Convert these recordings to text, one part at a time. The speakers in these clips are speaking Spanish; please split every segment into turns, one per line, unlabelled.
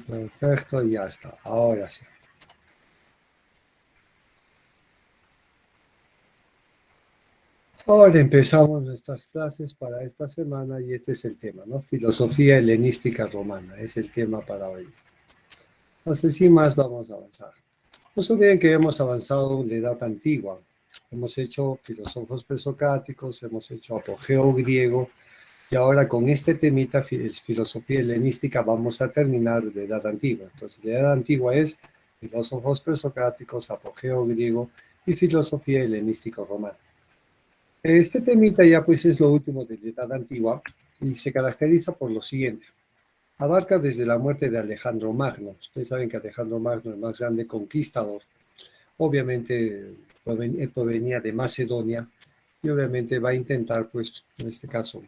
Perfecto, ya está. Ahora sí. Ahora empezamos nuestras clases para esta semana y este es el tema, ¿no? Filosofía helenística romana es el tema para hoy. Entonces, sin más, vamos a avanzar. No se olviden que hemos avanzado en la edad antigua. Hemos hecho filósofos presocráticos, hemos hecho apogeo griego y ahora con este temita, filosofía helenística, vamos a terminar la edad antigua. Entonces, la edad antigua es filósofos presocráticos, apogeo griego y filosofía helenística romana. Este temita ya pues es lo último de la Edad Antigua y se caracteriza por lo siguiente. Abarca desde la muerte de Alejandro Magno. Ustedes saben que Alejandro Magno, el más grande conquistador, obviamente provenía de Macedonia y obviamente va a intentar, pues, en este caso,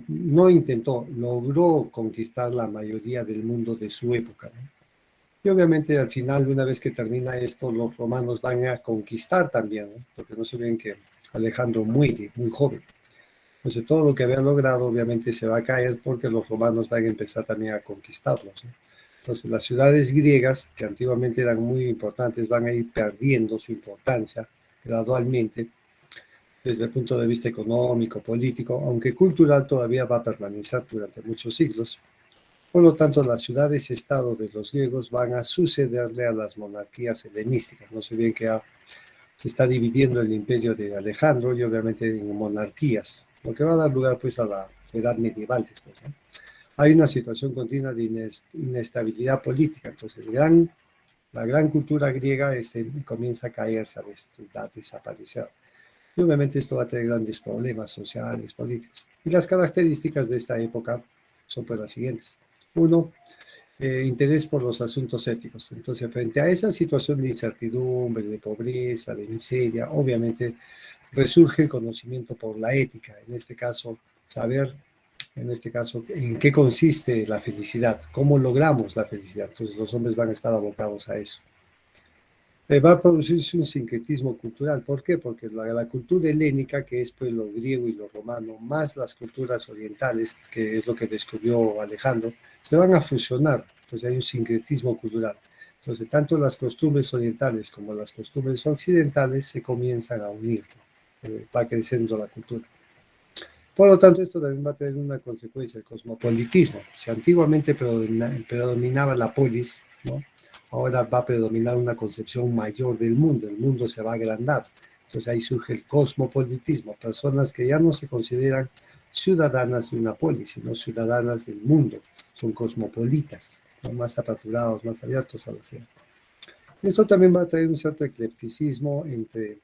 no intentó, logró conquistar la mayoría del mundo de su época, ¿no? Y obviamente al final, una vez que termina esto, los romanos van a conquistar también, ¿no? Porque no se ven que Alejandro muere muy joven. Entonces todo lo que había logrado obviamente se va a caer porque los romanos van a empezar también a conquistarlos, ¿no? Entonces las ciudades griegas, que antiguamente eran muy importantes, van a ir perdiendo su importancia gradualmente desde el punto de vista económico, político, aunque cultural todavía va a permanecer durante muchos siglos. Por lo tanto, las ciudades-estado de los griegos van a sucederle a las monarquías helenísticas. No se olviden que se está dividiendo el imperio de Alejandro y obviamente en monarquías, lo que va a dar lugar pues a la edad medieval después, ¿no? Hay una situación continua de inestabilidad política, entonces la gran cultura griega comienza a caerse, a desaparecer. Y obviamente esto va a tener grandes problemas sociales, políticos. Y las características de esta época son pues las siguientes. Uno, interés por los asuntos éticos. Entonces, frente a esa situación de incertidumbre, de pobreza, de miseria, obviamente resurge el conocimiento por la ética. En este caso, saber, en este caso, en qué consiste la felicidad, cómo logramos la felicidad. Entonces, los hombres van a estar abocados a eso. Va a producirse un sincretismo cultural. ¿Por qué? Porque la cultura helénica, que es pues lo griego y lo romano, más las culturas orientales, que es lo que descubrió Alejandro, se van a fusionar. Entonces hay un sincretismo cultural. Entonces tanto las costumbres orientales como las costumbres occidentales se comienzan a unir. Va creciendo la cultura. Por lo tanto, esto también va a tener una consecuencia, el cosmopolitismo. Si antiguamente predominaba la polis, ¿no? Ahora va a predominar una concepción mayor del mundo, el mundo se va a agrandar. Entonces ahí surge el cosmopolitismo, personas que ya no se consideran ciudadanas de una polis, sino ciudadanas del mundo, son cosmopolitas, ¿no? Más aperturados, más abiertos a la ciudad. Esto también va a traer un cierto eclecticismo entre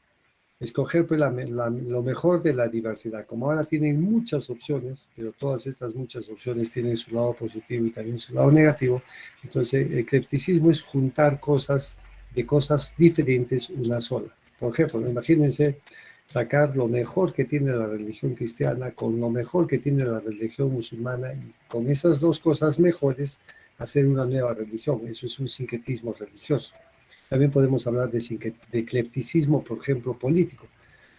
escoger pues, lo mejor de la diversidad. Como ahora tienen muchas opciones, pero todas estas muchas opciones tienen su lado positivo y también su lado negativo, entonces el eclecticismo es juntar cosas de cosas diferentes una sola. Por ejemplo, imagínense sacar lo mejor que tiene la religión cristiana con lo mejor que tiene la religión musulmana y con esas dos cosas mejores hacer una nueva religión. Eso es un sincretismo religioso. También podemos hablar de eclecticismo, por ejemplo, político.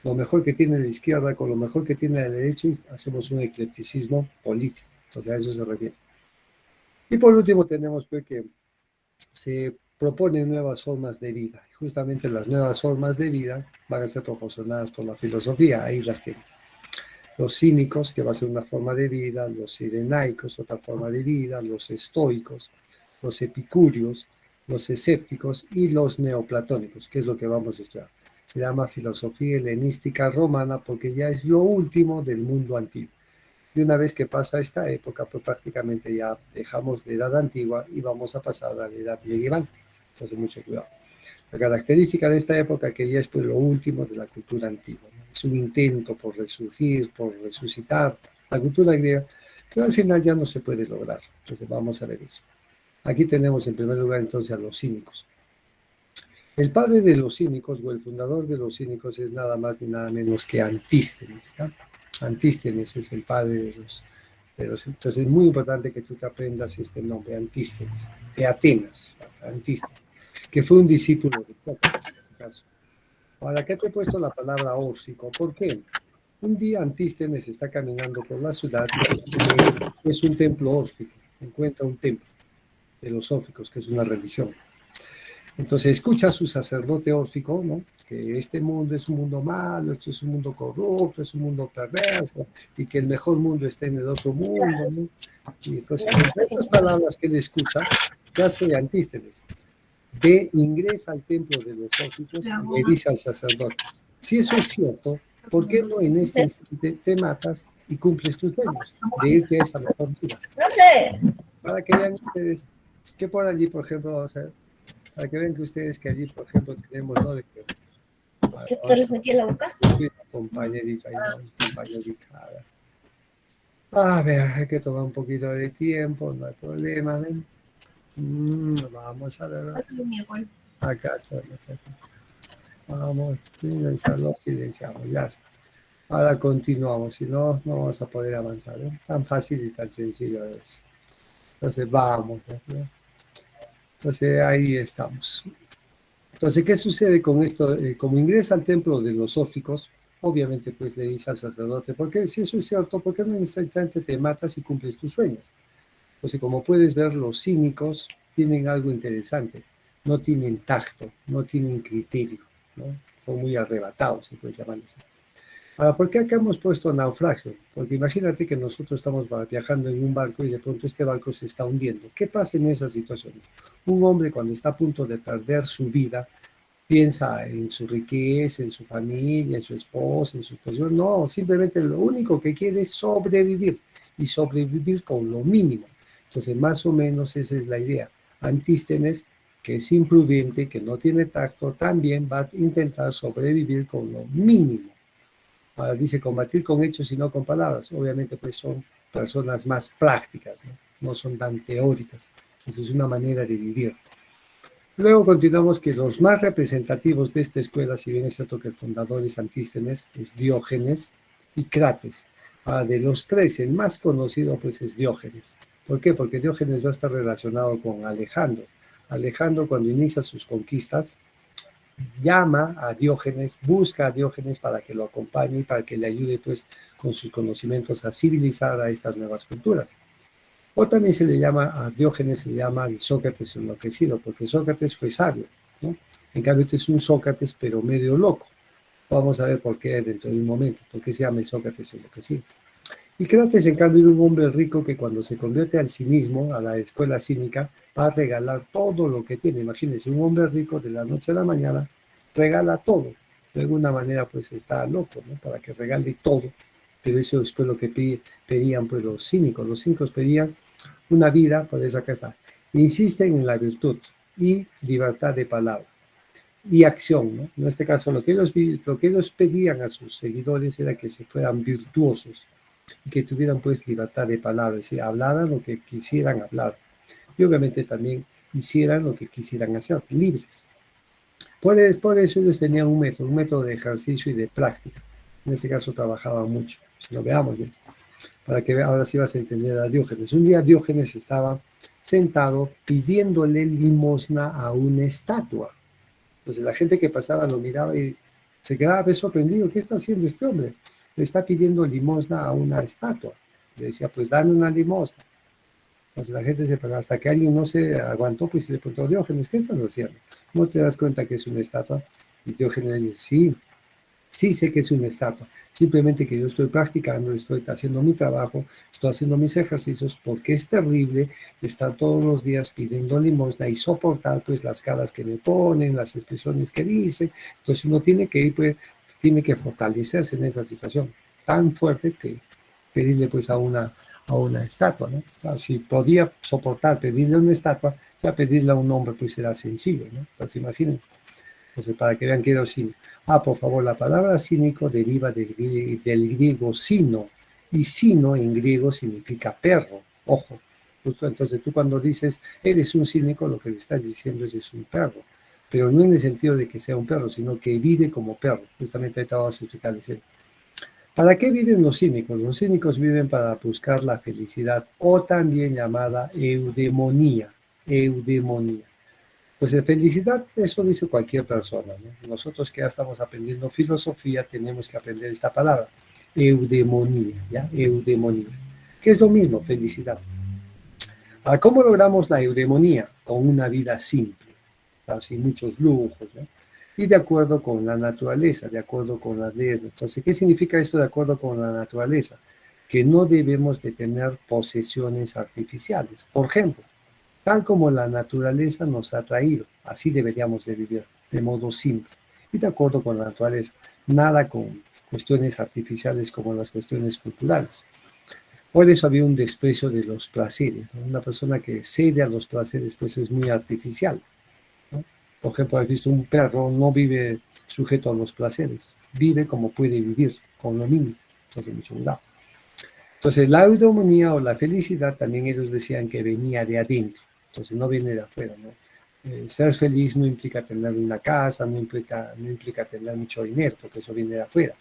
Lo mejor que tiene la izquierda con lo mejor que tiene la derecha, hacemos un eclecticismo político. O sea, a eso se refiere. Y por último tenemos pues, que se proponen nuevas formas de vida. Y justamente las nuevas formas de vida van a ser proporcionadas por la filosofía. Ahí las tienen. Los cínicos, que va a ser una forma de vida, los sirenaicos, otra forma de vida, los estoicos, los epicúreos, los escépticos y los neoplatónicos, que es lo que vamos a estudiar. Se llama filosofía helenística romana porque ya es lo último del mundo antiguo. Y una vez que pasa esta época, pues prácticamente ya dejamos la edad antigua y vamos a pasar a la edad medieval. Entonces, mucho cuidado. La característica de esta época que ya es pues, lo último de la cultura antigua, ¿no? Es un intento por resurgir, por resucitar la cultura griega, pero al final ya no se puede lograr. Entonces vamos a ver eso. Aquí tenemos en primer lugar entonces a los cínicos. El padre de los cínicos o el fundador de los cínicos es nada más ni nada menos que Antístenes, ¿no? Antístenes es el padre de los. Entonces es muy importante que tú te aprendas este nombre, Antístenes, de Atenas, Antístenes, que fue un discípulo de Sócrates en este caso. Ahora, ¿qué te he puesto la palabra óxico? ¿Por qué? Un día Antístenes está caminando por la ciudad, es un templo órfico, encuentra un templo de los órficos, que es una religión. Entonces escucha a su sacerdote órfico, ¿no? Que este mundo es un mundo malo, esto es un mundo corrupto, es un mundo perverso, y que el mejor mundo está en el otro mundo, ¿no? Y entonces, con estas palabras que él escucha, ¿qué hace Antístenes? Ve, ingresa al templo de los órficos y le dice al sacerdote, si eso es cierto, ¿por qué no en este instante te matas y cumples tus sueños de irte a esa mejor vida?
No sé.
Para que vean ustedes que por allí, por ejemplo, o sea, para que vean que ustedes que allí, por ejemplo, tenemos, ¿no? De que,
¿Qué te les metí en la boca?
compañerito, ahí, ¿no? Compañerito, a ver, hay que tomar un poquito de tiempo, no hay problema, ¿ven? Vamos a ver. Acá está, muchachos. Vamos, silenciarlo, silenciamos, ya está. Ahora continuamos, si no, no vamos a poder avanzar, ¿eh? Tan fácil y tan sencillo es. Entonces, vamos, ¿no? Entonces, ahí estamos. Entonces, ¿qué sucede con esto? Como ingresa al templo de los órficos, obviamente, pues le dice al sacerdote, porque si eso es cierto, ¿por qué no en este instante te matas y cumples tus sueños? Entonces, como puedes ver, los cínicos tienen algo interesante. No tienen tacto, no tienen criterio, ¿no? Son muy arrebatados, se puede llamar así. Ahora, ¿por qué acá hemos puesto naufragio? Porque imagínate que nosotros estamos viajando en un barco y de pronto este barco se está hundiendo. ¿Qué pasa en esas situaciones? Un hombre cuando está a punto de perder su vida, piensa en su riqueza, en su familia, en su esposa, en su posición. No, simplemente lo único que quiere es sobrevivir y sobrevivir con lo mínimo. Entonces, más o menos esa es la idea. Antístenes, que es imprudente, que no tiene tacto, también va a intentar sobrevivir con lo mínimo. Ahora dice combatir con hechos y no con palabras. Obviamente, pues son personas más prácticas, ¿no? No son tan teóricas. Entonces, es una manera de vivir. Luego continuamos que los más representativos de esta escuela, si bien es cierto que el fundador es Antístenes, es Diógenes y Crates. De los tres, el más conocido pues es Diógenes. ¿Por qué? Porque Diógenes va a estar relacionado con Alejandro. Alejandro, cuando inicia sus conquistas, llama a Diógenes, busca a Diógenes para que lo acompañe y para que le ayude pues con sus conocimientos a civilizar a estas nuevas culturas. O también se le llama a Diógenes, se le llama el Sócrates enloquecido, porque Sócrates fue sabio, ¿no? En cambio, este es un Sócrates, pero medio loco. Vamos a ver por qué dentro de un momento, por qué se llama el Sócrates enloquecido. Y Crates, en cambio, era un hombre rico que cuando se convierte al cinismo, a la escuela cínica, va a regalar todo lo que tiene. Imagínense, un hombre rico de la noche a la mañana regala todo. De alguna manera, pues está loco, ¿no? Para que regale todo. Pero eso es pues, lo que pedían pues, los cínicos. Los cínicos pedían una vida, por eso acá está. Insisten en la virtud y libertad de palabra y acción, ¿no? En este caso, lo que ellos pedían a sus seguidores era que se fueran virtuosos y que tuvieran pues libertad de palabra, es decir, hablaran lo que quisieran hablar y obviamente también hicieran lo que quisieran hacer, libres. Por eso ellos tenían un método de ejercicio y de práctica. En este caso trabajaban mucho, si lo veamos bien, para que ahora sí vas a entender a Diógenes. Un día Diógenes estaba sentado pidiéndole limosna a una estatua. Entonces la gente que pasaba lo miraba y se quedaba sorprendido. ¿Qué está haciendo este hombre? Le está pidiendo limosna a una estatua. Le decía, pues dame una limosna. Entonces la gente se paró hasta que alguien no se aguantó, pues le preguntó, Diógenes, ¿qué estás haciendo? ¿No te das cuenta que es una estatua? Y Diógenes dice, sí, sí sé que es una estatua. Simplemente que yo estoy practicando, estoy haciendo mi trabajo, estoy haciendo mis ejercicios, porque es terrible estar todos los días pidiendo limosna y soportar pues las caras que me ponen, las expresiones que dicen. Entonces uno tiene que ir, pues, tiene que fortalecerse en esa situación tan fuerte que pedirle pues a una estatua, ¿no? O sea, si podía soportar pedirle a una estatua, ya pedirle a un hombre pues será sencillo, ¿no? Entonces imagínense. Entonces, para que vean que era cínico. Por favor, la palabra cínico deriva del griego sino, y sino en griego significa perro. Ojo. Entonces, tú cuando dices, eres un cínico, lo que le estás diciendo es un perro. Pero no en el sentido de que sea un perro, sino que vive como perro. Justamente ahorita vamos a explicarles. ¿Para qué viven los cínicos? Los cínicos viven para buscar la felicidad, o también llamada eudemonía. Eudemonía. Pues de felicidad, eso dice cualquier persona, ¿no? Nosotros que ya estamos aprendiendo filosofía, tenemos que aprender esta palabra. eudemonía, ¿ya? Eudemonía, que es lo mismo, felicidad. Ahora, ¿cómo logramos la eudemonía? Con una vida simple, ¿sabes? Sin muchos lujos, ¿no? Y de acuerdo con la naturaleza, de acuerdo con las leyes. Entonces, ¿qué significa esto de acuerdo con la naturaleza? Que no debemos de tener posesiones artificiales. Por ejemplo, tal como la naturaleza nos ha traído, así deberíamos de vivir, de modo simple y de acuerdo con la naturaleza. Nada con cuestiones artificiales como las cuestiones culturales. Por eso había un desprecio de los placeres, ¿no? Una persona que cede a los placeres pues es muy artificial, ¿no? Por ejemplo, has visto un perro no vive sujeto a los placeres, vive como puede vivir, con lo mínimo. Entonces, mucho cuidado. Entonces, la eudemonía o la felicidad también ellos decían que venía de adentro, entonces no viene de afuera, ¿no? Ser feliz no implica tener una casa, no implica tener mucho dinero, porque eso viene de afuera.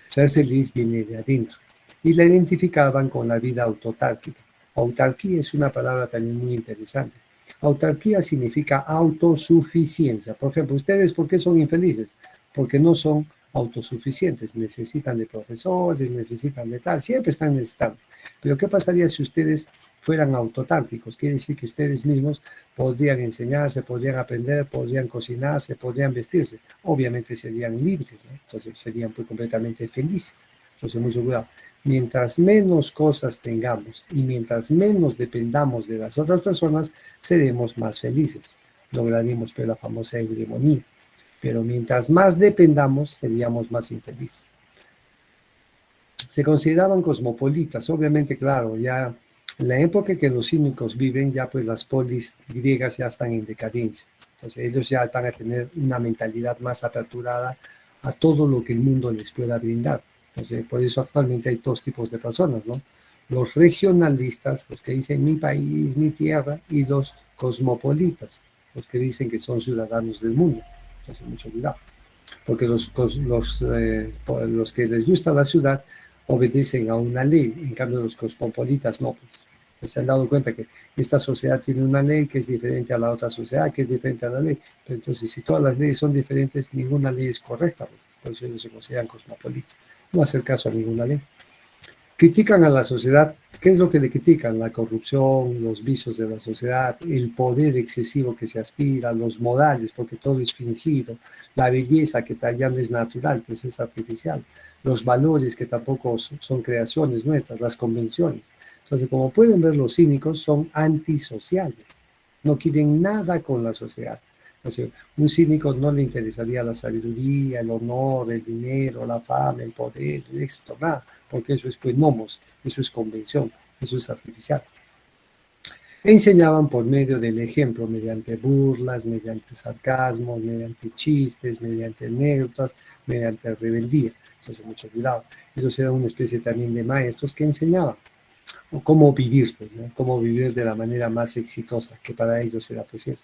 Ser feliz viene de adentro. Y la identificaban con la vida autotárquica. Autarquía es una palabra también muy interesante. Autarquía significa autosuficiencia. Por ejemplo, ¿ustedes por qué son infelices? Porque no son autosuficientes, necesitan de profesores, necesitan de tal, siempre están necesitando. Pero ¿qué pasaría si ustedes fueran autotárquicos? Quiere decir que ustedes mismos podrían enseñarse, podrían aprender, podrían cocinarse, podrían vestirse. Obviamente serían libres, ¿no? Entonces serían pues completamente felices. Entonces, mucho cuidado. Mientras menos cosas tengamos y mientras menos dependamos de las otras personas, seremos más felices. Lograremos pues, la famosa eudemonía. Pero mientras más dependamos, seríamos más infelices. Se consideraban cosmopolitas, obviamente, claro, ya en la época que los cínicos viven, ya pues las polis griegas ya están en decadencia. Entonces ellos ya van a tener una mentalidad más aperturada a todo lo que el mundo les pueda brindar. Entonces, por eso actualmente hay dos tipos de personas, ¿no? Los regionalistas, los que dicen mi país, mi tierra, y los cosmopolitas, los que dicen que son ciudadanos del mundo. Entonces, mucho cuidado, porque los que les gusta la ciudad obedecen a una ley, en cambio los cosmopolitas no. Pues, se han dado cuenta que esta sociedad tiene una ley que es diferente a la otra sociedad, que es diferente a la ley. Pero entonces, si todas las leyes son diferentes, ninguna ley es correcta. Por eso ellos se consideran cosmopolitas. No hacer caso a ninguna ley. Critican a la sociedad. ¿Qué es lo que le critican? La corrupción, los vicios de la sociedad, el poder excesivo que se aspira, los modales, porque todo es fingido, la belleza que ya no es natural, pues es artificial, los valores que tampoco son creaciones nuestras, las convenciones. Entonces, como pueden ver, los cínicos son antisociales, no quieren nada con la sociedad. O sea, un cínico no le interesaría la sabiduría, el honor, el dinero, la fama, el poder, el éxito, nada, porque eso es pues nomos, eso es convención, eso es artificial. Enseñaban por medio del ejemplo, mediante burlas, mediante sarcasmos, mediante chistes, mediante anécdotas, mediante rebeldía. Entonces, mucho cuidado. Ellos eran una especie también de maestros que enseñaban cómo vivir, pues, ¿no? Cómo vivir de la manera más exitosa, que para ellos era pues eso.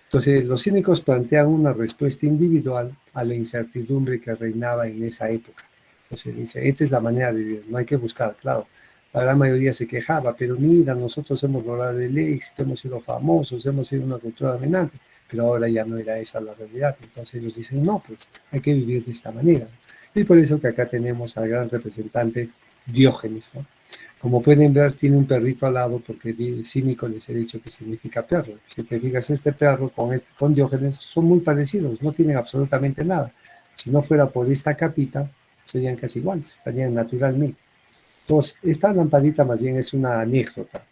Entonces, los cínicos plantean una respuesta individual a la incertidumbre que reinaba en esa época. Entonces, dice, esta es la manera de vivir, no hay que buscar, claro. La gran mayoría se quejaba, pero mira, nosotros hemos logrado el éxito, hemos sido famosos, hemos sido una cultura dominante, pero ahora ya no era esa la realidad. Entonces ellos dicen, no, pues hay que vivir de esta manera. Y por eso que acá tenemos al gran representante Diógenes, ¿no? Como pueden ver, tiene un perrito al lado porque el cínico les he dicho que significa perro. Si te fijas, este perro con Diógenes son muy parecidos, no tienen absolutamente nada. Si no fuera por esta capita, serían casi iguales, estarían naturalmente. Entonces, esta lamparita más bien es una anécdota.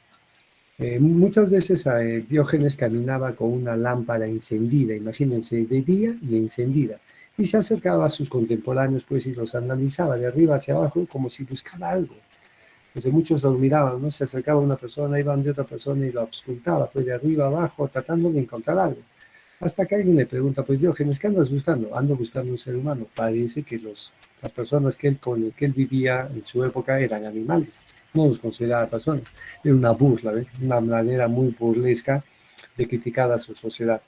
Muchas veces Diógenes caminaba con una lámpara encendida, imagínense, de día y encendida. Y se acercaba a sus contemporáneos, pues, y los analizaba de arriba hacia abajo como si buscara algo. Entonces muchos lo miraban, ¿no? Se acercaba una persona, iban de otra persona y lo auscultaba, pues de arriba abajo, tratando de encontrar algo. Hasta que alguien le pregunta, pues Diógenes, ¿qué andas buscando? Ando buscando un ser humano. Parece que las personas con las que él vivía en su época eran animales, no los consideraba personas. Era una burla, ¿ves? Una manera muy burlesca de criticar a su sociedad.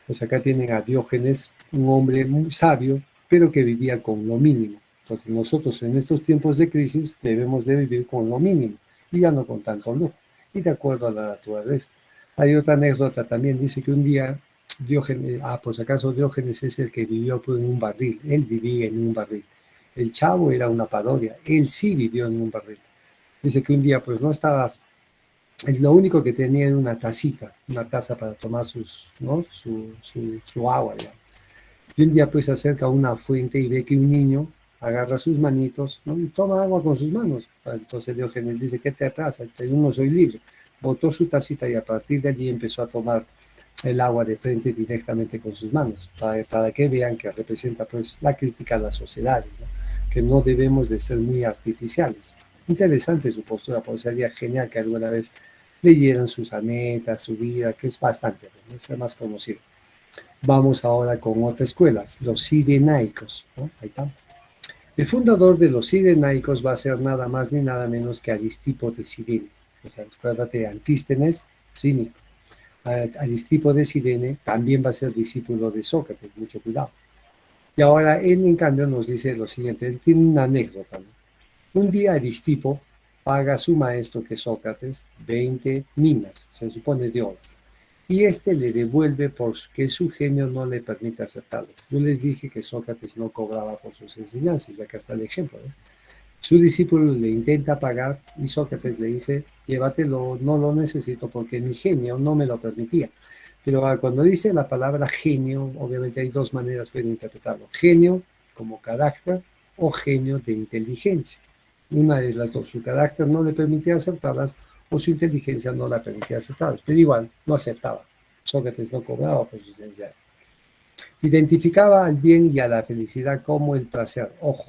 Pues acá tienen a Diógenes, un hombre muy sabio, pero que vivía con lo mínimo. Entonces nosotros en estos tiempos de crisis debemos de vivir con lo mínimo y ya no con tanto lujo y de acuerdo a la naturaleza. Hay otra anécdota también, dice que un día Diógenes, pues acaso Diógenes es el que vivió pues, en un barril, él vivía en un barril El Chavo era una parodia, él sí vivió en un barril. Dice que un día pues no estaba, lo único que tenía era una tacita, una taza para tomar ¿no? su agua, digamos. Y un día pues se acerca a una fuente y ve que un niño agarra sus manitos, ¿no? Y toma agua con sus manos. Entonces Diógenes dice, ¿qué te pasa? Yo no soy libre. Botó su tacita y a partir de allí empezó a tomar el agua de frente directamente con sus manos, para que vean que representa pues la crítica a las sociedades, ¿no? Que no debemos de ser muy artificiales. Interesante su postura, pues sería genial que alguna vez leyeran sus anetas, su vida, que es bastante, ¿no? Es más conocido. Vamos ahora con otra escuela, los cirenaicos, ¿no? Ahí está. El fundador de los cirenaicos va a ser nada más ni nada menos que Aristipo de Cirene. O sea, acuérdate de Antístenes, cínico. Aristipo de Cirene también va a ser discípulo de Sócrates, mucho cuidado. Y ahora él, en cambio, nos dice lo siguiente, él tiene una anécdota, ¿no? Un día Aristipo paga a su maestro, que es Sócrates, 20 minas, se supone de oro, y este le devuelve porque su genio no le permite aceptarlas. Yo les dije que Sócrates no cobraba por sus enseñanzas, ya que está el ejemplo, ¿no? Su discípulo le intenta pagar y Sócrates le dice, llévatelo, no lo necesito porque mi genio no me lo permitía. Pero cuando dice la palabra genio, obviamente hay dos maneras de interpretarlo. Genio como carácter o genio de inteligencia. Una de las dos, su carácter no le permitía aceptarlas o su inteligencia no la permitía aceptarlas, pero igual no aceptaba. Sócrates no cobraba por sus enseñanzas. Identificaba al bien y a la felicidad como el placer. Ojo,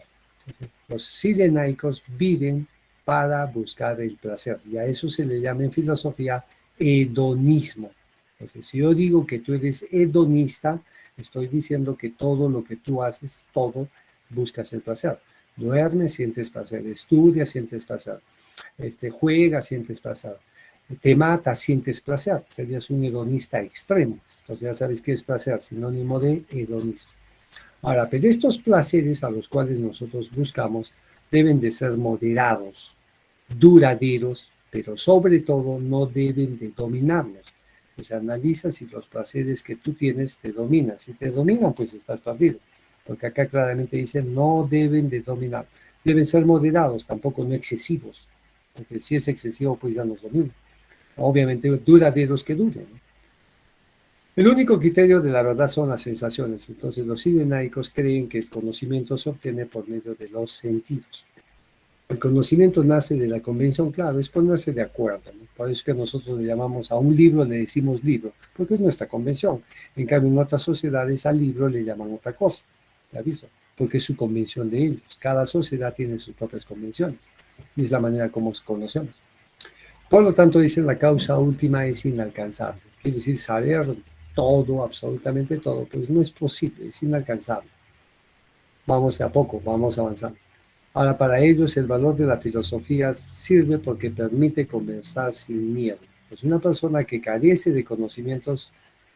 los cirenaicos viven para buscar el placer y a eso se le llama en filosofía hedonismo. Entonces, si yo digo que tú eres hedonista, estoy diciendo que todo lo que tú haces, todo buscas el placer. Duermes, sientes placer. Estudias, sientes placer. Juegas, sientes placer. Te matas, sientes placer. Serías un hedonista extremo. Entonces ya sabes qué es placer, sinónimo de hedonismo. Ahora, pero estos placeres a los cuales nosotros buscamos deben de ser moderados, duraderos, pero sobre todo no deben de dominarnos. Pues analiza si los placeres que tú tienes te dominan. Si te dominan, pues estás perdido. Porque acá claramente dice no deben de dominar. Deben ser moderados, tampoco no excesivos. Porque si es excesivo, pues ya nos domina. Obviamente duraderos que duren, ¿no? El único criterio de la verdad son las sensaciones. Entonces los cirenaicos creen que el conocimiento se obtiene por medio de los sentidos. El conocimiento nace de la convención, claro, es ponerse de acuerdo, ¿no? Por eso es que nosotros le llamamos a un libro, le decimos libro, porque es nuestra convención. En cambio, en otras sociedades al libro le llaman otra cosa, ¿te aviso? Porque es su convención de ellos. Cada sociedad tiene sus propias convenciones y es la manera como nos conocemos. Por lo tanto, dicen la causa última es inalcanzable. Es decir, saber todo, absolutamente todo, pues no es posible, es inalcanzable. Vamos de a poco, vamos avanzando. Ahora, para ellos el valor de la filosofía sirve porque permite conversar sin miedo. Pues una persona que carece de conocimientos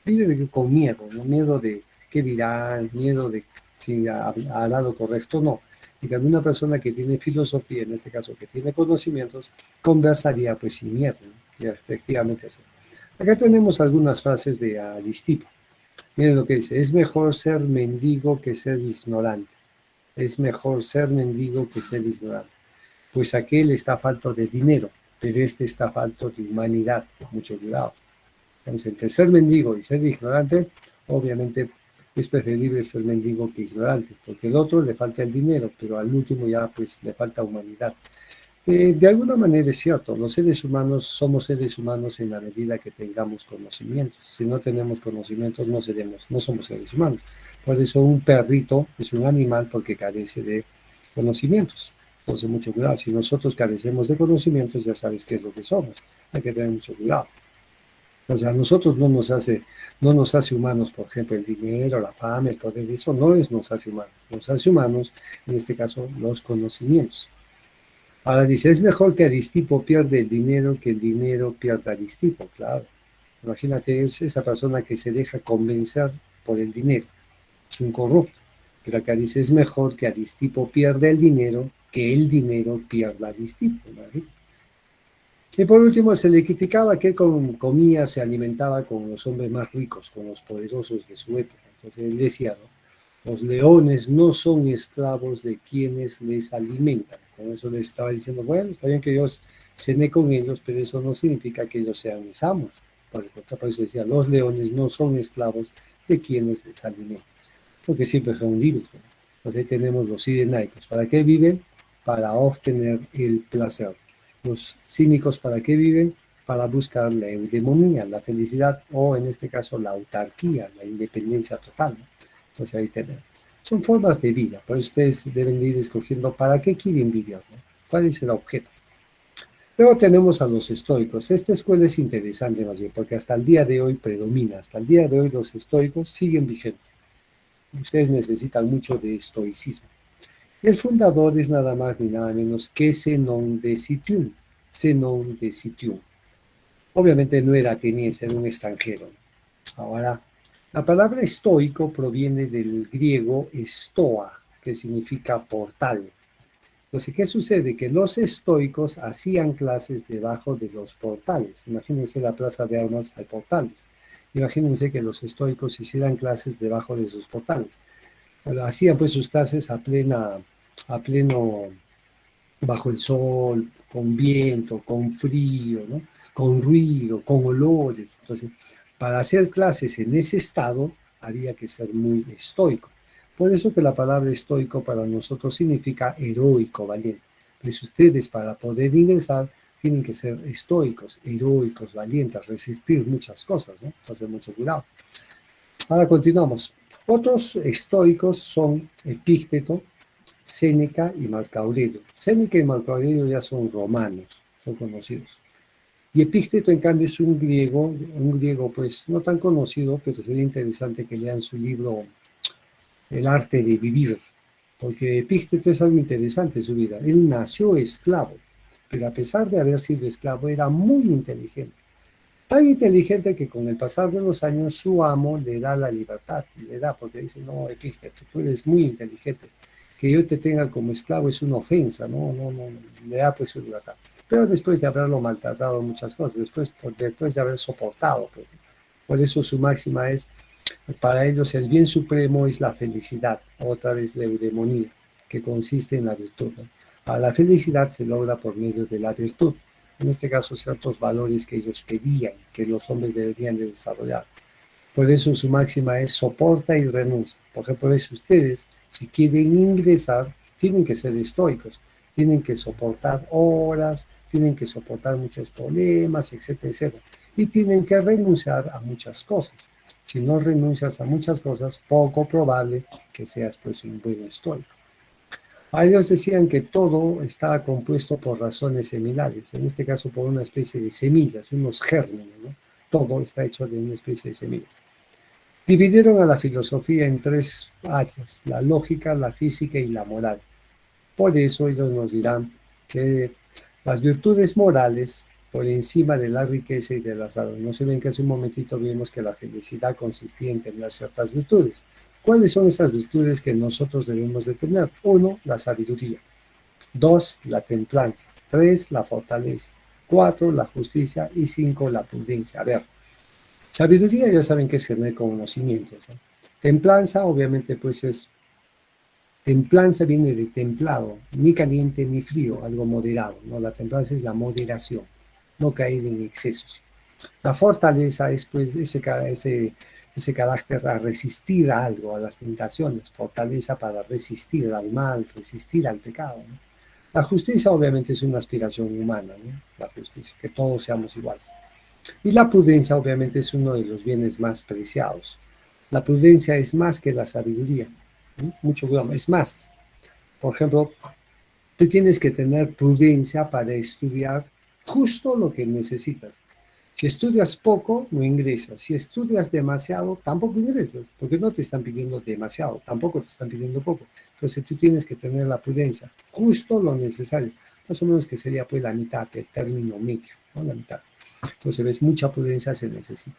vive con miedo, ¿no? Miedo de qué dirán, miedo de si hará lo correcto o no. Y que una persona que tiene filosofía, en este caso que tiene conocimientos, conversaría pues sin miedo, ¿no? Y efectivamente así. Acá tenemos algunas frases de Aristipo. Miren lo que dice, es mejor ser mendigo que ser ignorante. Es mejor ser mendigo que ser ignorante. Pues aquel está falto de dinero, pero este está falto de humanidad. Mucho cuidado. Entonces, entre ser mendigo y ser ignorante, obviamente es preferible ser mendigo que ignorante, porque el otro le falta el dinero, pero al último ya pues le falta humanidad. De alguna manera es cierto, los seres humanos somos seres humanos en la medida que tengamos conocimientos. Si no tenemos conocimientos, no somos seres humanos. Por eso un perrito es un animal porque carece de conocimientos. Entonces, mucho cuidado. Si nosotros carecemos de conocimientos, ya sabes qué es lo que somos. Hay que tener mucho cuidado. O sea, a nosotros no nos hace humanos, por ejemplo, el dinero, la fama, el poder, eso nos hace humanos. Nos hace humanos, en este caso, los conocimientos. Ahora dice, es mejor que Aristipo pierda el dinero que el dinero pierda a Aristipo, claro. Imagínate, es esa persona que se deja convencer por el dinero. Es un corrupto. Pero acá dice, es mejor que Aristipo pierda el dinero que el dinero pierda a Aristipo. ¿Imagínate? Y por último, se le criticaba que comía, se alimentaba con los hombres más ricos, con los poderosos de su época. Entonces él decía, ¿no? Los leones no son esclavos de quienes les alimentan. Con eso les estaba diciendo, bueno, está bien que yo cené con ellos, pero eso no significa que ellos sean mis amos. Por eso decía, los leones no son esclavos de quienes les alimentan, porque siempre son libres. Entonces tenemos los sirenaicos. ¿Para qué viven? Para obtener el placer. Los cínicos, ¿para qué viven? Para buscar la eudemonía, la felicidad, o en este caso la autarquía, la independencia total, ¿no? Entonces ahí tenemos. Son formas de vida, por eso ustedes deben ir escogiendo para qué quieren vivir, ¿no? ¿Cuál es el objeto? Luego tenemos a los estoicos. Esta escuela es interesante más bien, porque hasta el día de hoy predomina, hasta el día de hoy los estoicos siguen vigentes. Ustedes necesitan mucho de estoicismo. El fundador es nada más ni nada menos que Zenón de Citium. Zenón de Citium. Obviamente no era ateniense, era un extranjero. Ahora, la palabra estoico proviene del griego estoa, que significa portal. Entonces, ¿qué sucede? Que los estoicos hacían clases debajo de los portales. Imagínense la plaza de armas, hay portales. Imagínense que los estoicos hicieran clases debajo de sus portales. Bueno, hacían pues sus clases a pleno, bajo el sol, con viento, con frío, ¿no? Con ruido, con olores. Entonces, para hacer clases en ese estado, había que ser muy estoico. Por eso que la palabra estoico para nosotros significa heroico, valiente. Pues ustedes para poder ingresar tienen que ser estoicos, heroicos, valientes, resistir muchas cosas, ¿no? Entonces, mucho cuidado. Ahora continuamos. Otros estoicos son Epícteto, Séneca y Marco Aurelio. Séneca y Marco Aurelio ya son romanos, son conocidos. Y Epícteto, en cambio, es un griego pues no tan conocido, pero sería interesante que lean su libro El arte de vivir, porque Epícteto es algo interesante en su vida. Él nació esclavo, pero a pesar de haber sido esclavo, era muy inteligente. Tan inteligente que con el pasar de los años su amo le da la libertad, le da, porque dice, no, Epícteto, tú eres muy inteligente, que yo te tenga como esclavo es una ofensa, no, le da pues su libertad. Pero después de haberlo maltratado muchas cosas, después de haber soportado, pues, por eso su máxima es, para ellos el bien supremo es la felicidad, otra vez la eudemonía, que consiste en la virtud, ¿no? Para la felicidad se logra por medio de la virtud, en este caso ciertos valores que ellos pedían, que los hombres deberían de desarrollar. Por eso su máxima es soporta y renuncia. Por ejemplo, ustedes, si quieren ingresar, tienen que ser estoicos, tienen que soportar horas, tienen que soportar muchos problemas, etcétera, etcétera. Y tienen que renunciar a muchas cosas. Si no renuncias a muchas cosas, poco probable que seas pues un buen estoico. A ellos decían que todo estaba compuesto por razones seminales, en este caso por una especie de semillas, unos gérmenes, ¿no? Todo está hecho de una especie de semillas. Dividieron a la filosofía en tres áreas, la lógica, la física y la moral. Por eso ellos nos dirán que las virtudes morales, por encima de la riqueza y de la salud. No se ven que hace un momentito vimos que la felicidad consistía en tener ciertas virtudes. ¿Cuáles son esas virtudes que nosotros debemos de tener? 1, la sabiduría. 2, la templanza. 3, la fortaleza. 4, la justicia. Y 5, la prudencia. A ver, sabiduría ya saben que es tener conocimientos, ¿no? Templanza obviamente pues es, templanza viene de templado, ni caliente ni frío, algo moderado, ¿no? La templanza es la moderación, no caer en excesos. La fortaleza es pues ese carácter a resistir a algo, a las tentaciones, fortaleza para resistir al mal, resistir al pecado, ¿no? La justicia obviamente es una aspiración humana, ¿no? La justicia, que todos seamos iguales. Y la prudencia obviamente es uno de los bienes más preciados. La prudencia es más que la sabiduría, ¿sí? Mucho cuidado, es más. Por ejemplo, tú tienes que tener prudencia para estudiar justo lo que necesitas. Si estudias poco, no ingresas. Si estudias demasiado, tampoco ingresas, porque no te están pidiendo demasiado, tampoco te están pidiendo poco. Entonces tú tienes que tener la prudencia, justo lo necesario. Más o menos que sería pues la mitad del término medio, ¿no? La mitad. Entonces ves, mucha prudencia se necesita.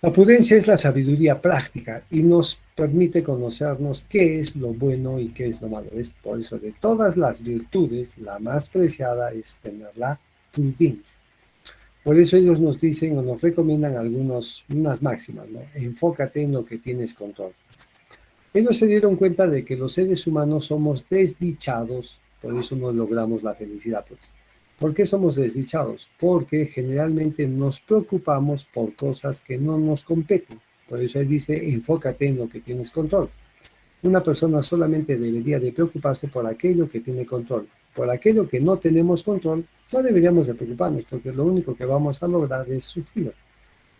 La prudencia es la sabiduría práctica y nos permite conocernos qué es lo bueno y qué es lo malo. Es por eso de todas las virtudes, la más preciada es tener la prudencia. Por eso ellos nos dicen o nos recomiendan unas máximas, ¿no? Enfócate en lo que tienes control. Ellos se dieron cuenta de que los seres humanos somos desdichados, por eso no logramos la felicidad, pues. ¿Por qué somos desdichados? Porque generalmente nos preocupamos por cosas que no nos competen. Por eso él dice, enfócate en lo que tienes control. Una persona solamente debería de preocuparse por aquello que tiene control. Por aquello que no tenemos control, no deberíamos de preocuparnos, porque lo único que vamos a lograr es sufrir.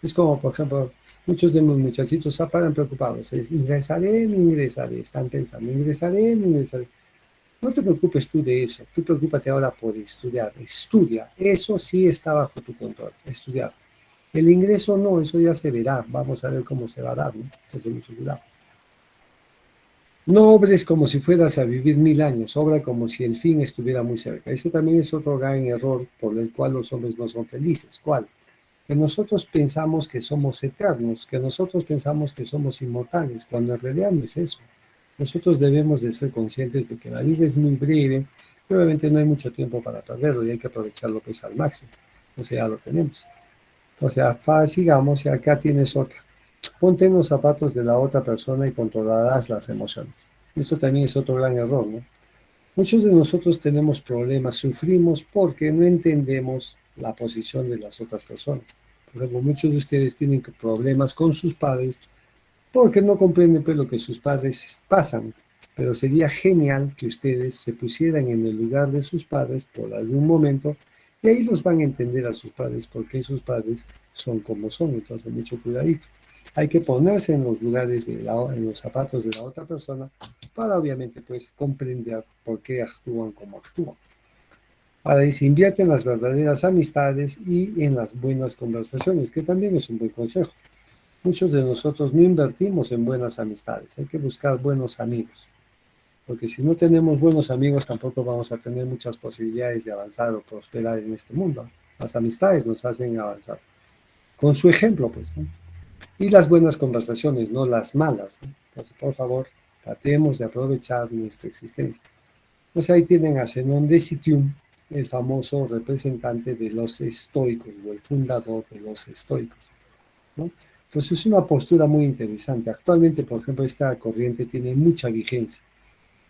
Es como, por ejemplo, muchos de los muchachitos se paran preocupados. Es, ingresaré, no ingresaré. Están pensando, ingresaré, no ingresaré. No te preocupes tú de eso. Tú preocúpate ahora por estudiar. Estudia. Eso sí está bajo tu control. Estudiar. El ingreso no, eso ya se verá. Vamos a ver cómo se va a dar, ¿no? Entonces, mucho cuidado. No obres como si fueras a vivir 1000 años, obra como si el fin estuviera muy cerca. Ese también es otro gran error por el cual los hombres no son felices. ¿Cuál? Que nosotros pensamos que somos eternos, que nosotros pensamos que somos inmortales, cuando en realidad no es eso. Nosotros debemos de ser conscientes de que la vida es muy breve, y obviamente no hay mucho tiempo para perderlo y hay que aprovecharlo pues al máximo. O sea, ya lo tenemos. O sea, sigamos y acá tienes otra. Ponte en los zapatos de la otra persona y controlarás las emociones. Esto también es otro gran error, ¿no? Muchos de nosotros tenemos problemas, sufrimos porque no entendemos la posición de las otras personas. Por ejemplo, muchos de ustedes tienen problemas con sus padres porque no comprenden pues, lo que sus padres pasan. Pero sería genial que ustedes se pusieran en el lugar de sus padres por algún momento y ahí los van a entender a sus padres porque sus padres son como son. Entonces, mucho cuidadito. Hay que ponerse en los lugares, en los zapatos de la otra persona para obviamente pues comprender por qué actúan como actúan. Ahora dice, invierte en las verdaderas amistades y en las buenas conversaciones, que también es un buen consejo. Muchos de nosotros no invertimos en buenas amistades, hay que buscar buenos amigos, porque si no tenemos buenos amigos tampoco vamos a tener muchas posibilidades de avanzar o prosperar en este mundo. Las amistades nos hacen avanzar. Con su ejemplo, pues, ¿no? Y las buenas conversaciones, no las malas, ¿no? Entonces, por favor, tratemos de aprovechar nuestra existencia. Pues ahí tienen a Zenón de Citium, el famoso representante de los estoicos, o el fundador de los estoicos, ¿no? Entonces es una postura muy interesante. Actualmente, por ejemplo, esta corriente tiene mucha vigencia.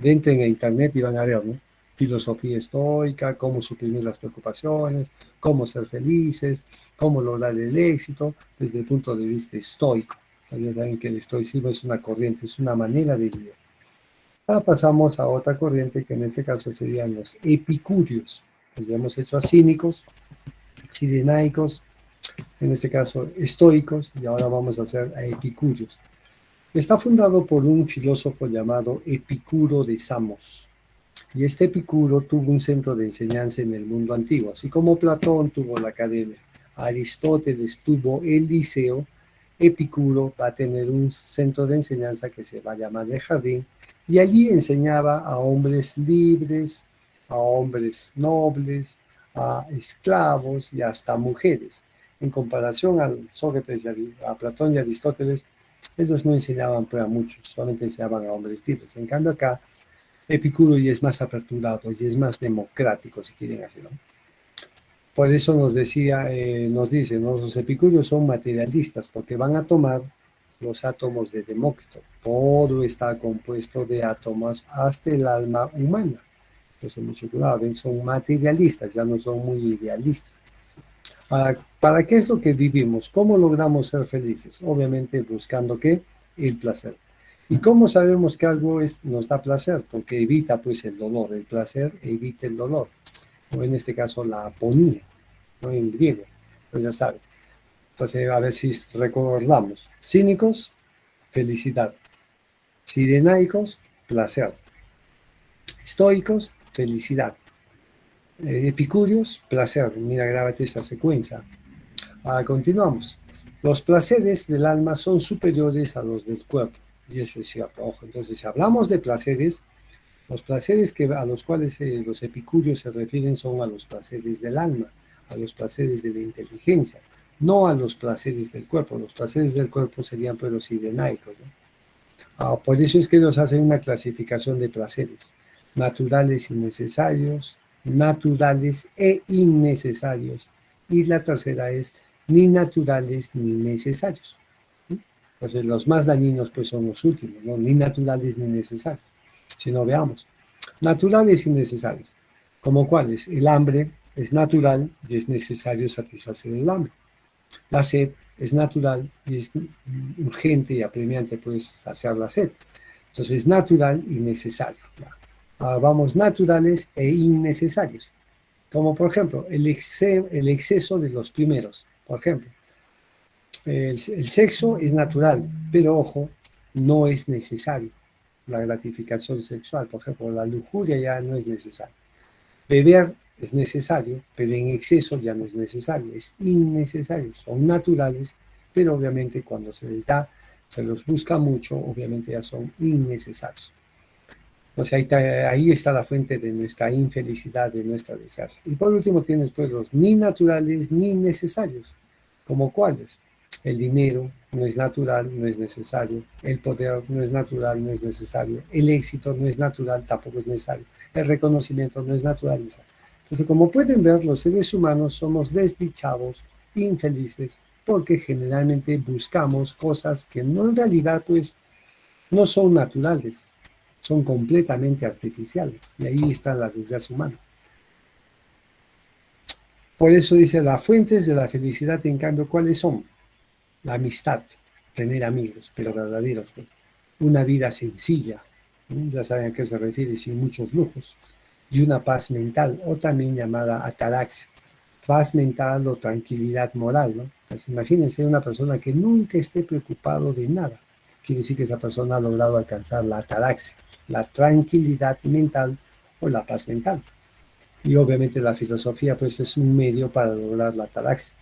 Entren a internet y van a ver, ¿no? Filosofía estoica, cómo suprimir las preocupaciones, cómo ser felices, cómo lograr el éxito desde el punto de vista estoico. Ya saben que el estoicismo es una corriente, es una manera de vivir. Ahora pasamos a otra corriente que en este caso serían los epicúreos. Les hemos hecho a cínicos, cirenaicos, en este caso estoicos, y ahora vamos a hacer a epicúreos. Está fundado por un filósofo llamado Epicuro de Samos. Y este Epicuro tuvo un centro de enseñanza en el mundo antiguo, así como Platón tuvo la academia, Aristóteles tuvo el liceo, Epicuro va a tener un centro de enseñanza que se va a llamar el jardín, y allí enseñaba a hombres libres, a hombres nobles, a esclavos y hasta mujeres. En comparación a Sócrates, a Platón y a Aristóteles, ellos no enseñaban pues, a muchos, solamente enseñaban a hombres libres. En cambio acá, Epicuro ya es más aperturado y es más democrático, si quieren hacerlo. Por eso nos decía, nos dice, ¿no? Los epicúreos son materialistas porque van a tomar los átomos de Demócrito. Todo está compuesto de átomos hasta el alma humana. Entonces, mucho cuidado, ¿ven? Son materialistas, ya no son muy idealistas. ¿Para qué es lo que vivimos? ¿Cómo logramos ser felices? Obviamente buscando ¿qué? El placer. ¿Y cómo sabemos que algo nos da placer? Porque evita pues el dolor. El placer evita el dolor. O en este caso la aponía, ¿no? En griego. Pues ya sabes. Entonces a ver si recordamos. Cínicos, felicidad. Sirenaicos, placer. Estoicos, felicidad. Epicúreos, placer. Mira, grábate esta secuencia. Continuamos. Los placeres del alma son superiores a los del cuerpo. Y eso es cierto. Ojo, entonces, si hablamos de placeres, los placeres a los cuales los epicúreos se refieren son a los placeres del alma, a los placeres de la inteligencia, no a los placeres del cuerpo. Los placeres del cuerpo serían pues los sirenaicos, ¿no? Por eso es que ellos hacen una clasificación de placeres, naturales y necesarios, naturales e innecesarios. Y la tercera es ni naturales ni necesarios. Entonces, los más dañinos pues son los últimos, ¿no? Ni naturales ni necesarios. Si no, veamos. Naturales y necesarios. ¿Como cuáles? El hambre es natural y es necesario satisfacer el hambre. La sed es natural y es urgente y apremiante pues saciar la sed. Entonces, natural y necesario. Ahora vamos naturales e innecesarios. Como por ejemplo, el exceso de los primeros. Por ejemplo, el sexo es natural, pero ojo, no es necesario. La gratificación sexual, por ejemplo, la lujuria ya no es necesaria. Beber es necesario, pero en exceso ya no es necesario, es innecesario. Son naturales, pero obviamente cuando se les da, se los busca mucho, obviamente ya son innecesarios. O sea, ahí está la fuente de nuestra infelicidad, de nuestra desgracia. Y por último tienes pues los ni naturales ni necesarios. ¿Como cuáles? El dinero no es natural, no es necesario. El poder no es natural, no es necesario. El éxito no es natural, tampoco es necesario. El reconocimiento no es natural. Entonces, como pueden ver, los seres humanos somos desdichados, infelices, porque generalmente buscamos cosas que no en realidad pues no son naturales, son completamente artificiales. Y ahí está la desgracia humana. Por eso dice, las fuentes de la felicidad, en cambio, ¿cuáles son? La amistad, tener amigos, pero verdaderos. Pues. Una vida sencilla, ¿no? Ya saben a qué se refiere, sin muchos lujos. Y una paz mental, o también llamada ataraxia. Paz mental o tranquilidad moral, ¿no? Pues imagínense una persona que nunca esté preocupado de nada. Quiere decir que esa persona ha logrado alcanzar la ataraxia, la tranquilidad mental o la paz mental. Y obviamente la filosofía pues es un medio para lograr la ataraxia.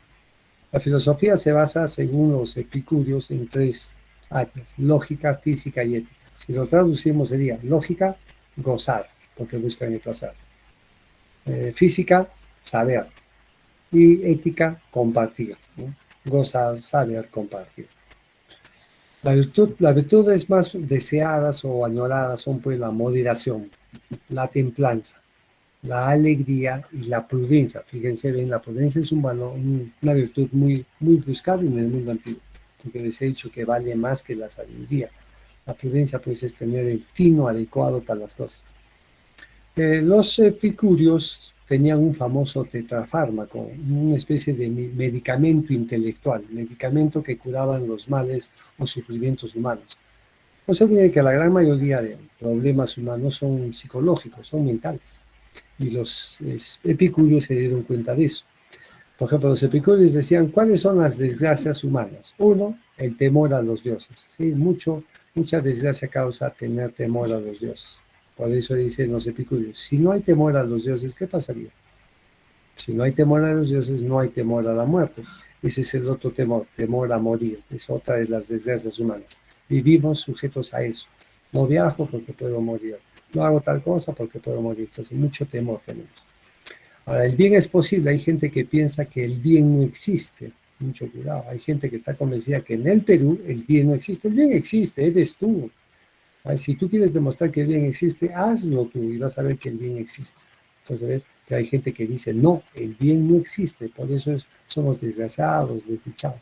La filosofía se basa, según los epicúreos, en tres áreas: lógica, física y ética. Si lo traducimos sería lógica, gozar, porque buscan el placer. Física, saber. Y ética, compartir, ¿no? Gozar, saber, compartir. Las virtudes más deseadas o añoradas son pues la moderación, la templanza, la alegría y la prudencia. Fíjense bien, la prudencia es una virtud muy buscada en el mundo antiguo, porque les he dicho que vale más que la sabiduría. La prudencia pues es tener el tino adecuado para las cosas. Los epicúreos tenían un famoso tetrafármaco, una especie de medicamento intelectual, medicamento que curaban los males o sufrimientos humanos. No se olviden que la gran mayoría de problemas humanos son psicológicos, son mentales. Y los epicúreos se dieron cuenta de eso. Por ejemplo, los epicúreos decían, ¿cuáles son las desgracias humanas? Uno, el temor a los dioses. ¿Sí? Mucha desgracia causa tener temor a los dioses. Por eso dicen los epicúreos, si no hay temor a los dioses, ¿qué pasaría? Si no hay temor a los dioses, no hay temor a la muerte. Ese es el otro temor, temor a morir. Es otra de las desgracias humanas. Vivimos sujetos a eso. No viajo porque puedo morir. No hago tal cosa porque puedo morir. Entonces, mucho temor tenemos. Ahora, el bien es posible. Hay gente que piensa que el bien no existe. Mucho cuidado. Hay gente que está convencida que en el Perú el bien no existe. El bien existe, eres tú. Si tú quieres demostrar que el bien existe, hazlo tú y vas a ver que el bien existe. Entonces, ¿ves? Que hay gente que dice, no, el bien no existe. Por eso somos desgraciados, desdichados.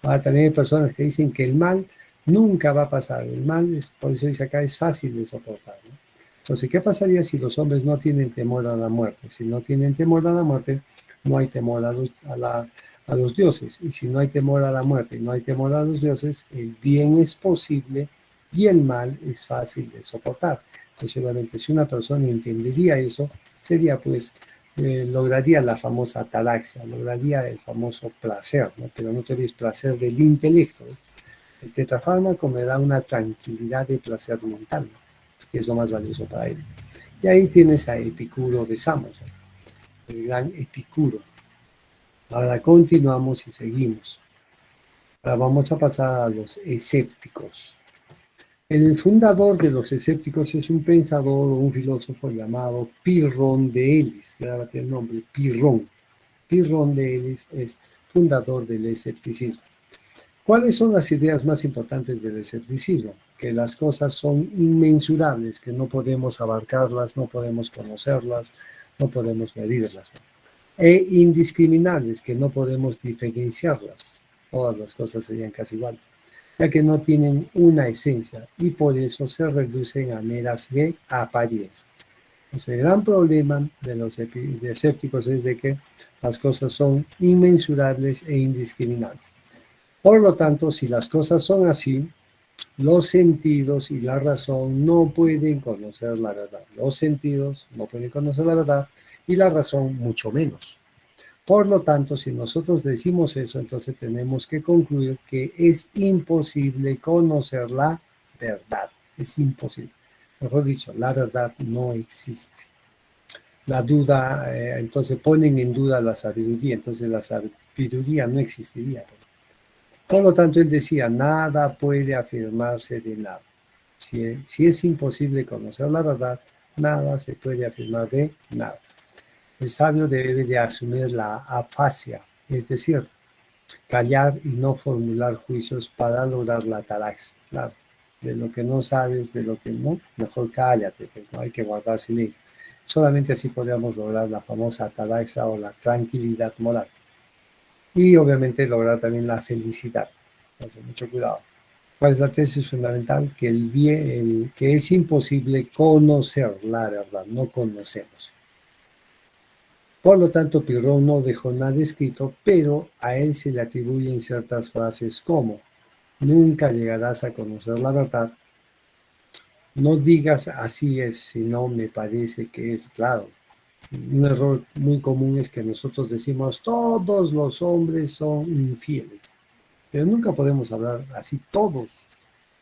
Ahora, también hay personas que dicen que el mal nunca va a pasar. El mal, por eso dice acá, es fácil de soportar, ¿no? Entonces, ¿qué pasaría si los hombres no tienen temor a la muerte? Si no tienen temor a la muerte, no hay temor a los dioses. Y si no hay temor a la muerte y no hay temor a los dioses, el bien es posible y el mal es fácil de soportar. Entonces, obviamente, si una persona entendería eso, sería pues, lograría la famosa ataraxia, lograría el famoso placer, ¿no? Pero no te olvides, placer del intelecto, ¿ves? El tetrafármaco me da una tranquilidad de placer mental, ¿no? Que es lo más valioso para él. Y ahí tienes a Epicuro de Samos, el gran Epicuro. Ahora continuamos y seguimos. Ahora vamos a pasar a los escépticos. El fundador de los escépticos es un pensador o un filósofo llamado Pirrón de Elis. Grábate el nombre, Pirrón. Pirrón de Elis es fundador del escepticismo. ¿Cuáles son las ideas más importantes del escepticismo? Que las cosas son inmensurables, que no podemos abarcarlas, no podemos conocerlas, no podemos medirlas. E indiscriminables, que no podemos diferenciarlas. Todas las cosas serían casi iguales. ya que no tienen una esencia y por eso se reducen a meras apariencias. Entonces, el gran problema de los escépticos es de que las cosas son inmensurables e indiscriminables. Por lo tanto, si las cosas son así, los sentidos y la razón no pueden conocer la verdad. Los sentidos no pueden conocer la verdad y la razón mucho menos. Por lo tanto, si nosotros decimos eso, entonces tenemos que concluir que es imposible conocer la verdad. Es imposible. Mejor dicho, la verdad no existe. La duda, entonces ponen en duda la sabiduría, entonces la sabiduría no existiría. Por lo tanto, él decía, nada puede afirmarse de nada. Si es imposible conocer la verdad, nada se puede afirmar de nada. El sabio debe de asumir la afasia, es decir, callar y no formular juicios para lograr la ataraxia. Claro, de lo que no sabes, de lo que no, mejor cállate, pues no hay que guardar silencio. Solamente así podríamos lograr la famosa ataraxia o la tranquilidad moral. Y obviamente lograr también la felicidad. Entonces, mucho cuidado. ¿Cuál es la tesis fundamental? Que que es imposible conocer la verdad, no conocemos. Por lo tanto, Pirrón no dejó nada escrito, pero a él se le atribuyen ciertas frases como: nunca llegarás a conocer la verdad, no digas así es, sino me parece que es. Claro. Un error muy común es que nosotros decimos todos los hombres son infieles, pero nunca podemos hablar así todos.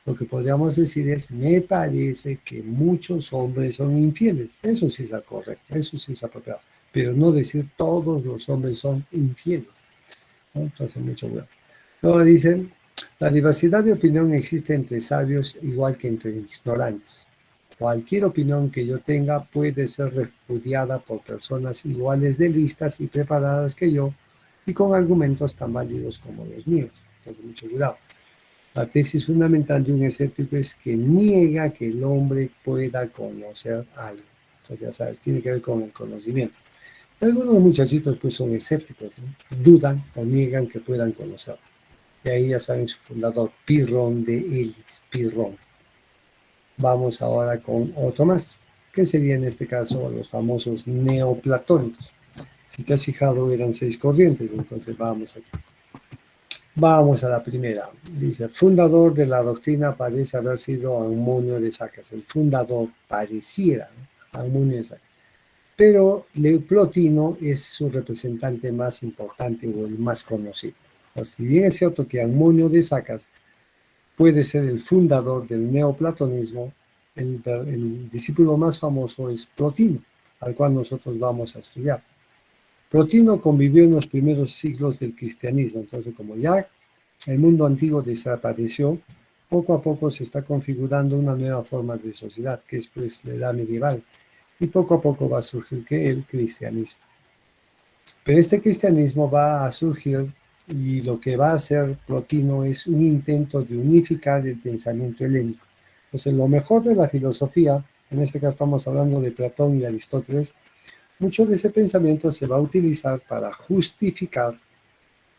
Lo que podríamos decir es, me parece que muchos hombres son infieles. Eso sí es correcto, eso sí es apropiado. Pero no decir todos los hombres son infieles, ¿no? Entonces, mucho cuidado. Luego dicen, la diversidad de opinión existe entre sabios igual que entre ignorantes. Cualquier opinión que yo tenga puede ser repudiada por personas iguales de listas y preparadas que yo y con argumentos tan válidos como los míos. Entonces, mucho cuidado. La tesis fundamental de un escéptico es que niega que el hombre pueda conocer algo. Entonces, ya sabes, tiene que ver con el conocimiento. Algunos muchachitos pues son escépticos, ¿no? Dudan o niegan que puedan conocer. Y ahí ya saben su fundador, Pirrón de Elis, Pirrón. Vamos ahora con otro más, que sería en este caso los famosos neoplatónicos. Si te has fijado, eran 6 corrientes, entonces vamos aquí. Vamos a la primera. Dice, fundador de la doctrina parece haber sido Aumonio de Sacas. El fundador pareciera, ¿no? Aumonio de Sacas. Pero Plotino es su representante más importante o el más conocido. Pues, si bien es cierto que Aumonio de Sacas puede ser el fundador del neoplatonismo, el discípulo más famoso es Plotino, al cual nosotros vamos a estudiar. Plotino convivió en los primeros siglos del cristianismo, entonces como ya el mundo antiguo desapareció, poco a poco se está configurando una nueva forma de sociedad, que es pues la edad medieval, y poco a poco va a surgir que el cristianismo. Pero este cristianismo va a surgir y lo que va a hacer Plotino es un intento de unificar el pensamiento helénico. Entonces, lo mejor de la filosofía, en este caso estamos hablando de Platón y Aristóteles, mucho de ese pensamiento se va a utilizar para justificar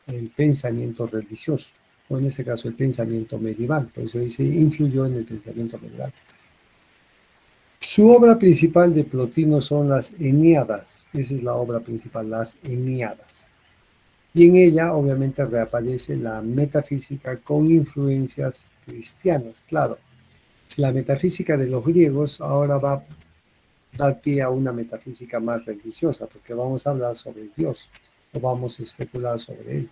el pensamiento religioso, o en este caso el pensamiento medieval. Por eso dice, influyó en el pensamiento medieval. Su obra principal de Plotino son las Eneadas. Esa es la obra principal, las Eneadas. Y en ella, obviamente, reaparece la metafísica con influencias cristianas. Claro, la metafísica de los griegos ahora va a dar pie a una metafísica más religiosa, porque vamos a hablar sobre Dios, o vamos a especular sobre él.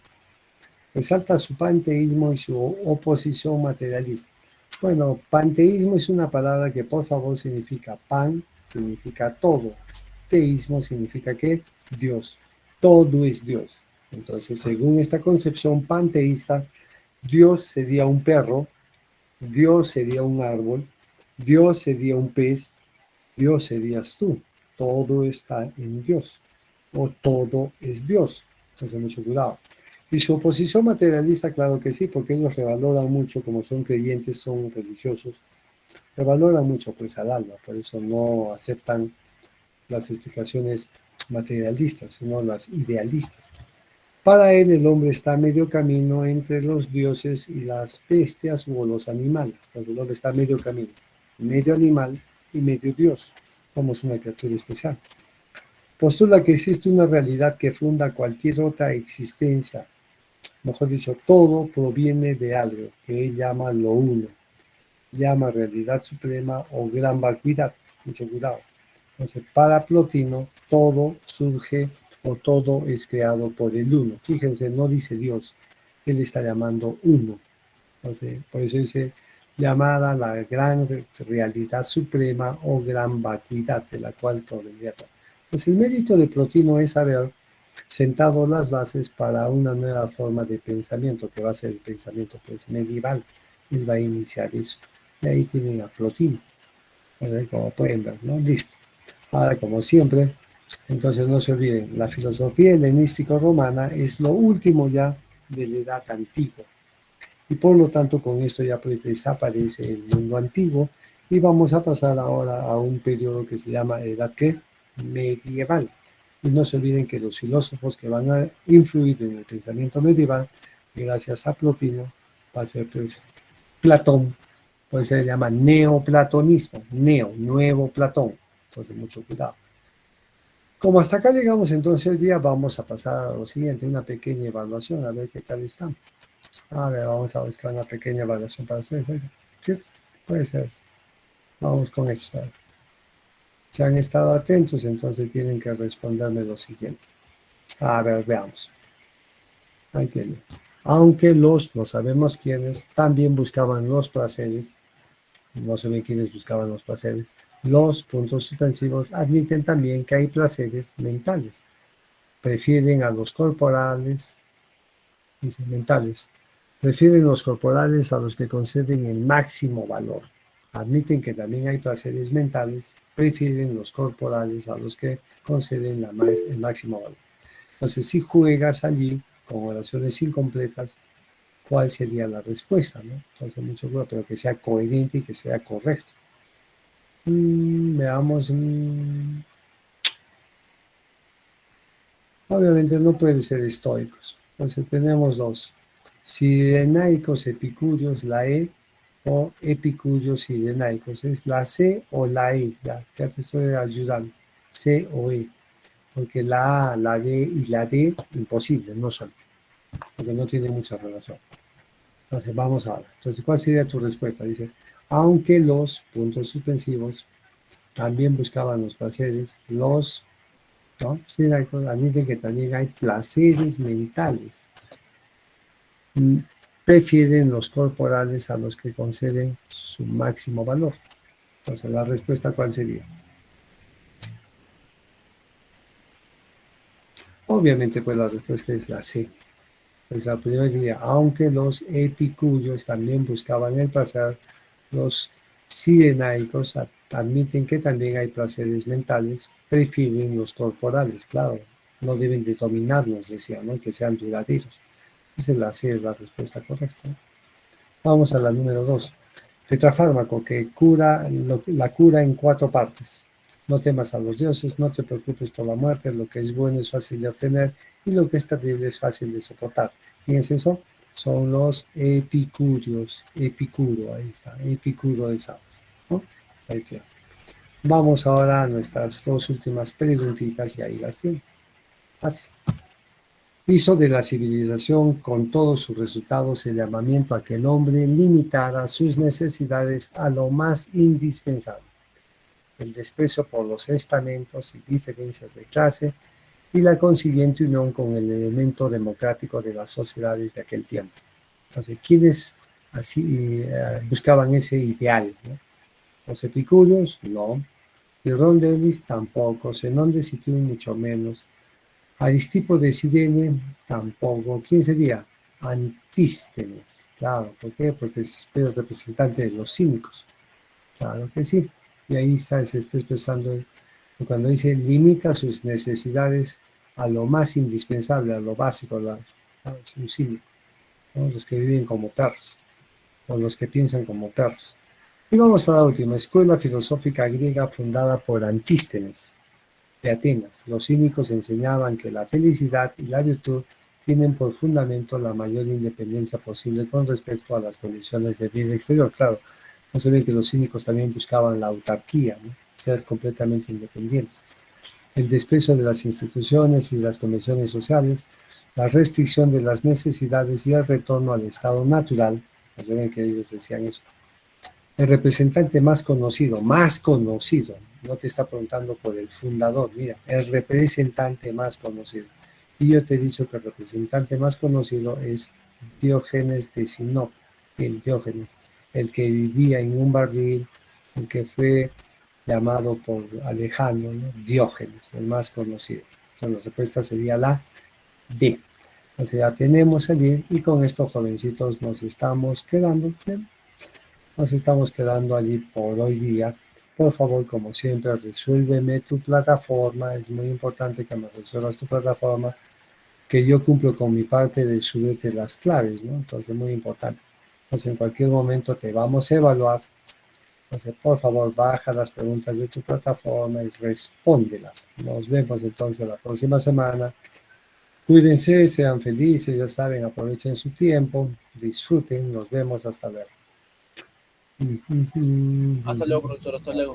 Resalta su panteísmo y su oposición materialista. Bueno, panteísmo es una palabra que por favor significa pan, significa todo. Teísmo significa que Dios, todo es Dios. Entonces, según esta concepción panteísta, Dios sería un perro, Dios sería un árbol, Dios sería un pez, Dios serías tú. Todo está en Dios, o todo es Dios. Entonces, mucho cuidado. Y su oposición materialista, claro que sí, porque ellos revaloran mucho, como son creyentes, son religiosos, revaloran mucho pues al alma, por eso no aceptan las explicaciones materialistas, sino las idealistas. Para él el hombre está a medio camino entre los dioses y las bestias o los animales. Pues el hombre está a medio camino, medio animal y medio dios. Somos una criatura especial. Postula que existe una realidad que funda cualquier otra existencia. Mejor dicho, todo proviene de algo que él llama lo uno. Llama realidad suprema o gran vacuidad. Mucho cuidado. Entonces, para Plotino, todo surge o todo es creado por el uno. Fíjense, no dice Dios, él está llamando uno. Entonces, por eso dice llamada la gran realidad suprema o gran vacuidad de la cual todo el día. Pues el mérito de Plotino es haber sentado las bases para una nueva forma de pensamiento, que va a ser el pensamiento pues, medieval. Él va a iniciar eso. Y ahí tienen a Plotino. Como pueden ver, ¿no? Listo. Ahora, como siempre, entonces no se olviden, la filosofía helenístico-romana es lo último ya de la edad antigua. Y por lo tanto, con esto ya pues desaparece el mundo antiguo y vamos a pasar ahora a un periodo que se llama edad ¿qué? Medieval. Y no se olviden que los filósofos que van a influir en el pensamiento medieval, gracias a Plotino, va a ser pues Platón, por eso se llama neoplatonismo, nuevo Platón. Entonces, mucho cuidado. Como hasta acá llegamos entonces hoy día, vamos a pasar a lo siguiente, una pequeña evaluación, a ver qué tal están. A ver, vamos a buscar una pequeña evaluación para ustedes. ¿Sí? Puede ser. Vamos con eso. Si han estado atentos, entonces tienen que responderme lo siguiente. A ver, veamos. Ahí tienen. Aunque no sabemos quiénes, también buscaban los placeres, no saben quiénes buscaban los placeres, los puntos suspensivos admiten también que hay placeres mentales. Prefieren a los corporales, dicen mentales, prefieren los corporales a los que conceden el máximo valor. Admiten que también hay placeres mentales, prefieren los corporales a los que conceden el máximo valor. Entonces, si juegas allí con oraciones incompletas, ¿cuál sería la respuesta? ¿No? Entonces, mucho cuidado, pero que sea coherente y que sea correcto. Veamos. Obviamente no pueden ser estoicos. Entonces tenemos dos. Cirenaicos epicúreos, la E, o epicúreos cirenaicos. Es la C o la E. Ya te estoy ayudando. C o E. Porque la A, la B y la D, imposible, no son. Porque no tiene mucha relación. Entonces vamos ahora. Entonces, ¿cuál sería tu respuesta? Dice, aunque los puntos suspensivos también buscaban los placeres, los ¿no? Admiten que también hay placeres mentales. Prefieren los corporales a los que conceden su máximo valor. Entonces, la respuesta, ¿cuál sería? Obviamente, pues la respuesta es la C. Pues la primera diría, aunque los epicúreos también buscaban el placer, los cirenaicos admiten que también hay placeres mentales, prefieren los corporales, claro, no deben de dominarnos, decía, ¿no? Que sean duraderos. Entonces la C es la respuesta correcta. Vamos a la número 2. Tetrafármaco que cura, la cura en 4 partes. No temas a los dioses, no te preocupes por la muerte, lo que es bueno es fácil de obtener y lo que es terrible es fácil de soportar. ¿Quién es eso? Son los epicúreos, Epicuro, ahí está, Epicuro de Samos, ¿no? Ahí está. Vamos ahora a nuestras 2 últimas preguntitas y ahí las tienen. Así. Hizo de la civilización con todos sus resultados el llamamiento a que el hombre limitara sus necesidades a lo más indispensable. El desprecio por los estamentos y diferencias de clase y la consiguiente unión con el elemento democrático de las sociedades de aquel tiempo. Entonces, ¿quiénes así buscaban ese ideal? ¿No? Los epicúreos, no. Y Rondelis tampoco. Zenón de Citium, mucho menos. Aristipo de Cirene, tampoco. ¿Quién sería? Antístenes. Claro, ¿por qué? Porque es el representante de los cínicos. Claro que sí. Y ahí se está expresando cuando dice limita sus necesidades a lo más indispensable, a lo básico, un cínico, ¿no? Los que viven como perros, o los que piensan como perros. Y vamos a la última, escuela filosófica griega fundada por Antístenes de Atenas. Los cínicos enseñaban que la felicidad y la virtud tienen por fundamento la mayor independencia posible con respecto a las condiciones de vida exterior. Claro, no se ve que los cínicos también buscaban la autarquía, ¿no? Ser completamente independientes. El desprecio de las instituciones y las convenciones sociales, la restricción de las necesidades y el retorno al estado natural. No se ve que ellos decían eso. El representante más conocido, no te está preguntando por el fundador, mira, el representante más conocido. Y yo te he dicho que el representante más conocido es Diógenes de Sinope, el Diógenes, el que vivía en un barril, el que fue llamado por Alejandro, ¿no? Diógenes, el más conocido. Entonces la respuesta sería la D. O sea, tenemos allí y con estos jovencitos nos estamos quedando, ¿sí? Nos estamos quedando allí por hoy día. Por favor, como siempre, resuélveme tu plataforma. Es muy importante que me resuelvas tu plataforma, que yo cumplo con mi parte de subirte las claves, ¿no? Entonces, muy importante. Entonces, en cualquier momento te vamos a evaluar. Entonces, por favor, baja las preguntas de tu plataforma y respóndelas. Nos vemos entonces la próxima semana. Cuídense, sean felices, ya saben, aprovechen su tiempo, disfruten, nos vemos hasta luego.
Hasta luego, profesor, hasta luego.